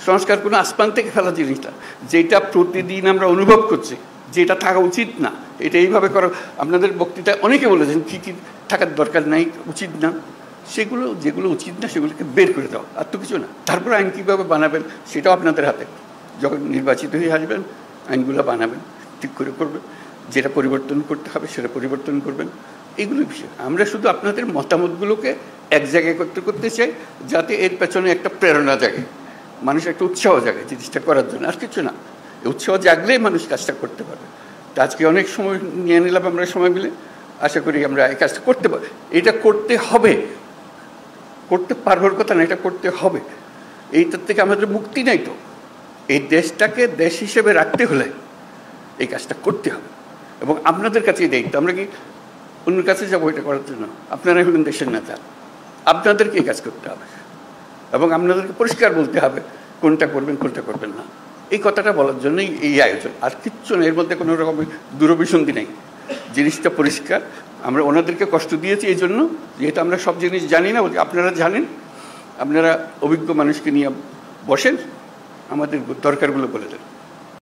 সংস্কার কোনো আসমান থেকে ফেলা জিনিসটা, যেটা প্রতিদিন আমরা অনুভব করছি যেটা থাকা উচিত না, এটা এইভাবে করো। আপনাদের বক্তৃতায় অনেকে বলেছেন কী কী থাকার দরকার নাই, উচিত না, সেগুলো যেগুলো উচিত না সেগুলোকে বের করে দাও, আর তো কিছু না। তারপর আইন কীভাবে বানাবেন সেটাও আপনাদের হাতে, যখন নির্বাচিত হয়ে আসবেন আইনগুলো বানাবেন, ঠিক করে করবেন, যেটা পরিবর্তন করতে হবে সেটা পরিবর্তন করবেন, এগুলো বিষয়। আমরা শুধু আপনাদের মতামতগুলোকে এক জায়গায় করতে করতে চাই, যাতে এর পেছনে একটা প্রেরণা জাগে, মানুষের একটা উৎসাহ জাগে জিনিসটা করার জন্য, আর কিছু না। উৎসাহ জাগলেই মানুষ কাজটা করতে পারবে। তা আজকে অনেক সময় নিয়ে নিলাম আমরা সময় মিলে, আশা করি আমরা এই কাজটা করতে পারি। এটা করতে হবে, করতে পারবার কথা না, এটা করতে হবে। এইটার থেকে আমাদের মুক্তি নাই তো। এই দেশটাকে দেশ হিসেবে রাখতে হলে এই কাজটা করতে হবে, এবং আপনাদের কাছেই দায়িত্ব। আমরা কি অন্যের কাছে যাবো এটা করার জন্য? আপনারাই হলেন দেশের নেতা, আপনাদেরকে এই কাজ করতে হবে, এবং আপনাদেরকে পরিষ্কার বলতে হবে কোনটা করবেন কোনটা করবেন না। এই কথাটা বলার জন্যই এই আয়োজন, আর কিচ্ছু না, এর মধ্যে কোনো রকমের দূরভিসন্ধি নেই। জিনিসটা পরিষ্কার। আমরা ওনাদেরকে কষ্ট দিয়েছি এই জন্য, যেহেতু আমরা সব জিনিস জানি না, আপনারা জানেন, আপনারা অভিজ্ঞ মানুষকে নিয়ে বসেন, আমাদের দরকারগুলো বলে দেন।